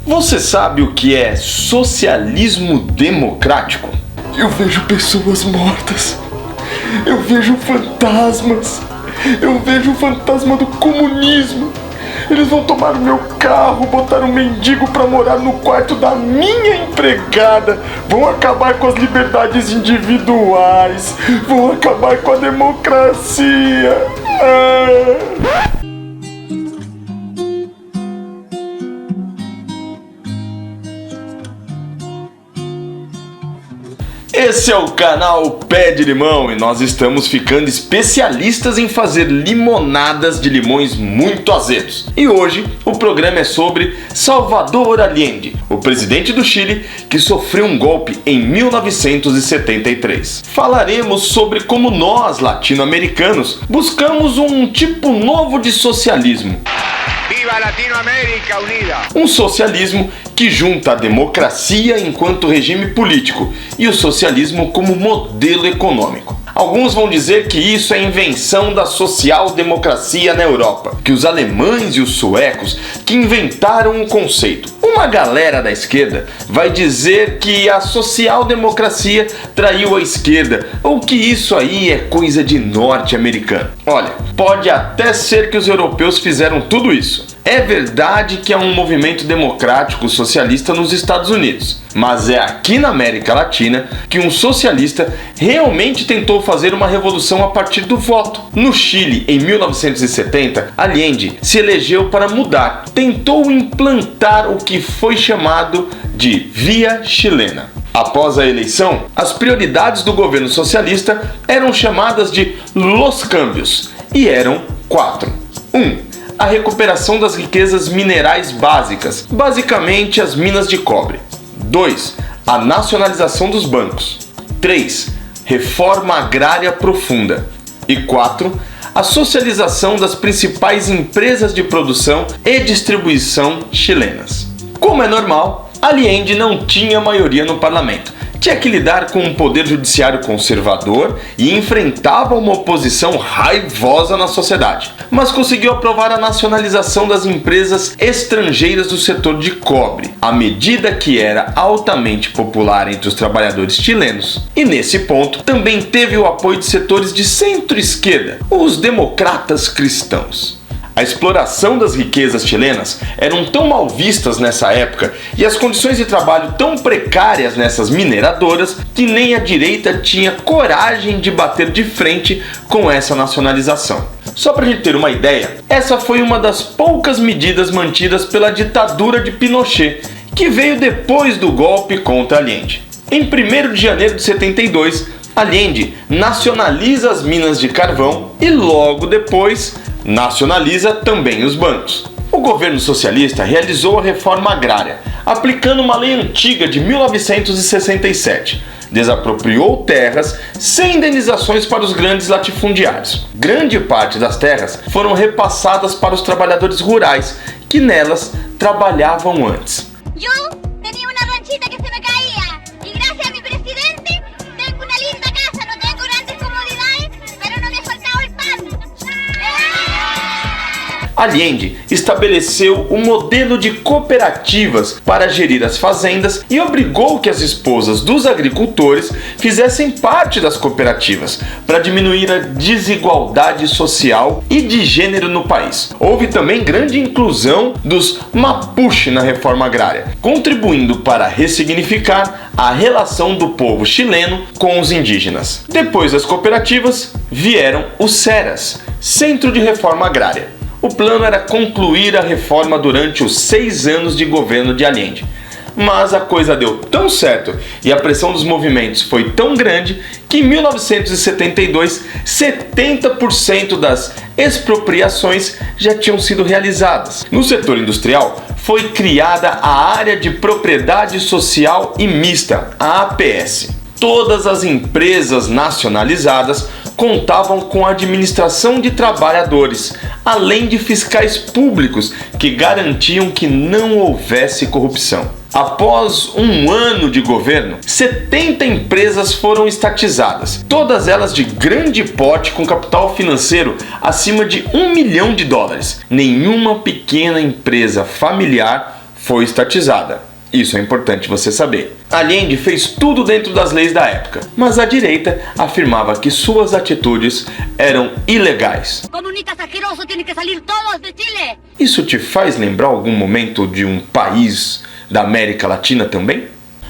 Você sabe o que é socialismo democrático? Eu vejo pessoas mortas. Eu vejo fantasmas. Eu vejo o fantasma do comunismo. Eles vão tomar o meu carro, botar um mendigo pra morar no quarto da minha empregada. Vão acabar com as liberdades individuais. Vão acabar com a democracia. Esse é o canal Pé de Limão e nós estamos ficando especialistas em fazer limonadas de limões muito azedos. E hoje o programa é sobre Salvador Allende, o presidente do Chile que sofreu um golpe em 1973. Falaremos sobre como nós, latino-americanos, buscamos um tipo novo de socialismo. ¡Viva Latinoamérica Unida! Um socialismo que junta a democracia enquanto regime político e o socialismo como modelo econômico. Alguns vão dizer que isso é invenção da social-democracia na Europa, que os alemães e os suecos que inventaram o conceito. Uma galera da esquerda vai dizer que a social-democracia traiu a esquerda, ou que isso aí é coisa de norte-americano. Olha, pode até ser que os europeus fizeram tudo isso. É verdade que há um movimento democrático socialista nos Estados Unidos, mas é aqui na América Latina que um socialista realmente tentou fazer uma revolução a partir do voto. No Chile, em 1970, Allende se elegeu para mudar, tentou implantar o que foi chamado de Via Chilena. Após a eleição, as prioridades do governo socialista eram chamadas de Los Cambios e eram 4. 1. A recuperação das riquezas minerais básicas, basicamente as minas de cobre. 2. A nacionalização dos bancos. 3. Reforma agrária profunda. E 4. A socialização das principais empresas de produção e distribuição chilenas. Como é normal, Allende não tinha maioria no parlamento. Tinha que lidar com um poder judiciário conservador e enfrentava uma oposição raivosa na sociedade. Mas conseguiu aprovar a nacionalização das empresas estrangeiras do setor de cobre, a medida que era altamente popular entre os trabalhadores chilenos. E nesse ponto também teve o apoio de setores de centro-esquerda, os democratas cristãos. A exploração das riquezas chilenas eram tão mal vistas nessa época e as condições de trabalho tão precárias nessas mineradoras que nem a direita tinha coragem de bater de frente com essa nacionalização. Só para a gente ter uma ideia, essa foi uma das poucas medidas mantidas pela ditadura de Pinochet, que veio depois do golpe contra Allende. Em 1º de janeiro de 72, Allende nacionaliza as minas de carvão e logo depois nacionaliza também os bancos. O governo socialista realizou a reforma agrária, aplicando uma lei antiga de 1967. Desapropriou terras sem indenizações para os grandes latifundiários. Grande parte das terras foram repassadas para os trabalhadores rurais, que nelas trabalhavam antes. Eu tinha uma ranchita que se me caía, e graças a meu presidente, tenho uma linda casa, não tenho grandes comodidades, mas não me faltava o pão. Allende estabeleceu um modelo de cooperativas para gerir as fazendas e obrigou que as esposas dos agricultores fizessem parte das cooperativas para diminuir a desigualdade social e de gênero no país. Houve também grande inclusão dos Mapuche na reforma agrária, contribuindo para ressignificar a relação do povo chileno com os indígenas. Depois das cooperativas, vieram os CERAS, Centro de Reforma Agrária. O plano era concluir a reforma durante os 6 anos de governo de Allende. Mas a coisa deu tão certo e a pressão dos movimentos foi tão grande que em 1972, 70% das expropriações já tinham sido realizadas. No setor industrial, foi criada a Área de Propriedade Social e Mista, a APS. Todas as empresas nacionalizadas contavam com a administração de trabalhadores, além de fiscais públicos que garantiam que não houvesse corrupção. Após um ano de governo, 70 empresas foram estatizadas, todas elas de grande porte com capital financeiro acima de $1 milhão. Nenhuma pequena empresa familiar foi estatizada. Isso é importante você saber. Allende fez tudo dentro das leis da época, mas a direita afirmava que suas atitudes eram ilegais. Comunistas asquerosos tienen que salir todos de Chile. Isso te faz lembrar algum momento de um país da América Latina também?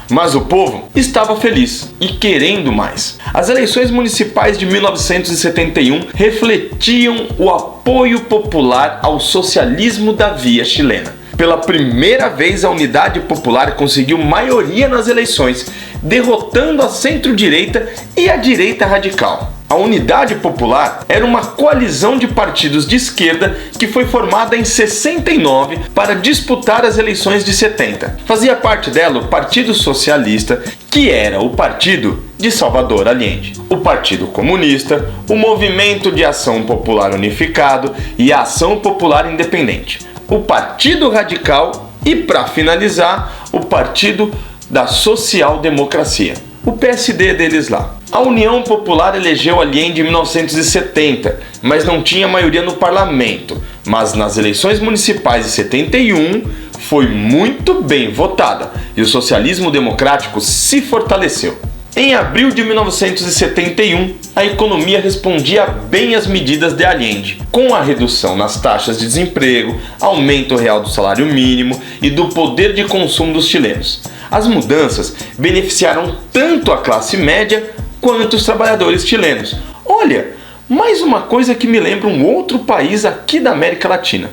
Mas o povo estava feliz e querendo mais. As eleições municipais de 1971 refletiam o apoio popular ao socialismo da via chilena. Pela primeira vez, a Unidade Popular conseguiu maioria nas eleições, derrotando a centro-direita e a direita radical. A Unidade Popular era uma coalizão de partidos de esquerda que foi formada em 69 para disputar as eleições de 70. Fazia parte dela o Partido Socialista, que era o partido de Salvador Allende, o Partido Comunista, o Movimento de Ação Popular Unificado e a Ação Popular Independente, o Partido Radical e, para finalizar, o Partido da Social Democracia, o PSD deles lá. A União Popular elegeu Allende em 1970, mas não tinha maioria no parlamento. Mas nas eleições municipais de 71 foi muito bem votada e o socialismo democrático se fortaleceu. Em abril de 1971, a economia respondia bem às medidas de Allende, com a redução nas taxas de desemprego, aumento real do salário mínimo e do poder de consumo dos chilenos. As mudanças beneficiaram tanto a classe média quanto os trabalhadores chilenos. Olha, mais uma coisa que me lembra um outro país aqui da América Latina.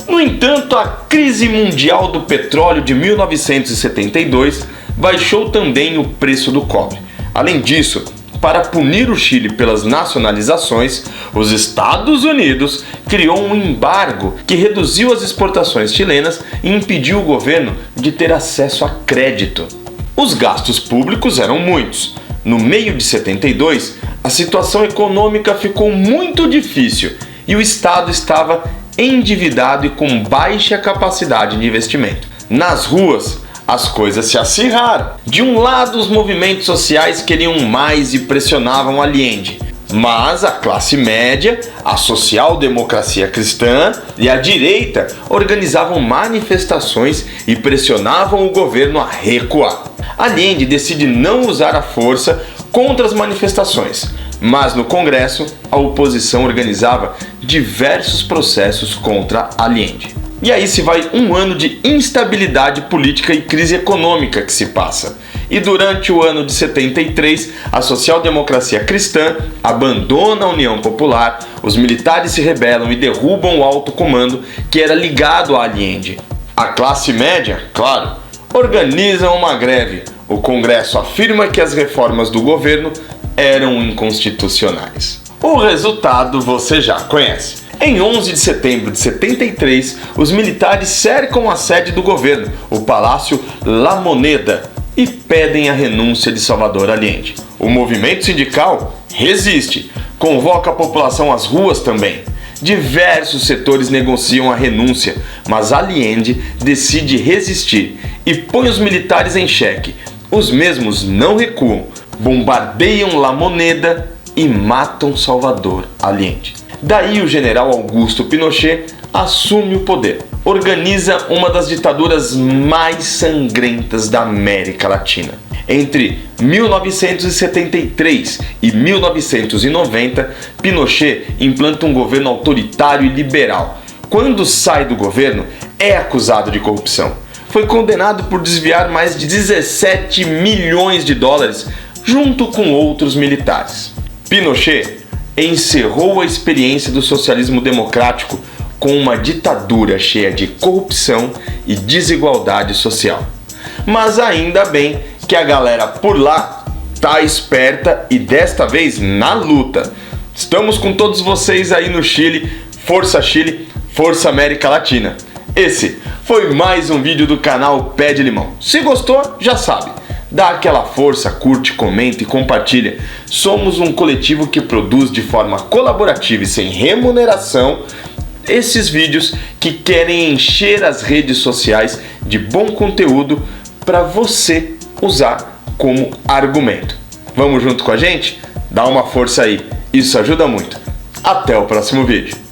No entanto, a crise mundial do petróleo de 1972 baixou também o preço do cobre. Além disso, para punir o Chile pelas nacionalizações, os Estados Unidos criou um embargo que reduziu as exportações chilenas e impediu o governo de ter acesso a crédito. Os gastos públicos eram muitos. No meio de 72, a situação econômica ficou muito difícil e o Estado estava endividado e com baixa capacidade de investimento. Nas ruas, as coisas se acirraram. De um lado, os movimentos sociais queriam mais e pressionavam Allende, mas a classe média, a social-democracia cristã e a direita organizavam manifestações e pressionavam o governo a recuar. Allende decide não usar a força contra as manifestações, mas no Congresso a oposição organizava diversos processos contra Allende. E aí se vai um ano de instabilidade política e crise econômica que se passa. E durante o ano de 73, a social-democracia cristã abandona a União Popular, os militares se rebelam e derrubam o alto comando que era ligado a Allende. A classe média, claro, organiza uma greve. O Congresso afirma que as reformas do governo eram inconstitucionais. O resultado você já conhece. Em 11 de setembro de 73, os militares cercam a sede do governo, o Palácio La Moneda, e pedem a renúncia de Salvador Allende. O movimento sindical resiste, convoca a população às ruas também. Diversos setores negociam a renúncia, mas Allende decide resistir e põe os militares em xeque. Os mesmos não recuam, bombardeiam La Moneda e matam Salvador Allende. Daí o general Augusto Pinochet assume o poder. Organiza uma das ditaduras mais sangrentas da América Latina. Entre 1973 e 1990, Pinochet implanta um governo autoritário e liberal. Quando sai do governo, é acusado de corrupção. Foi condenado por desviar mais de 17 milhões de dólares junto com outros militares. Pinochet encerrou a experiência do socialismo democrático com uma ditadura cheia de corrupção e desigualdade social. Mas ainda bem que a galera por lá tá esperta e desta vez na luta. Estamos com todos vocês aí no Chile, Força América Latina. Esse foi mais um vídeo do canal Pé de Limão. Se gostou, já sabe. Dá aquela força, curte, comenta e compartilha. Somos um coletivo que produz de forma colaborativa e sem remuneração esses vídeos que querem encher as redes sociais de bom conteúdo para você usar como argumento. Vamos junto com a gente? Dá uma força aí, isso ajuda muito. Até o próximo vídeo.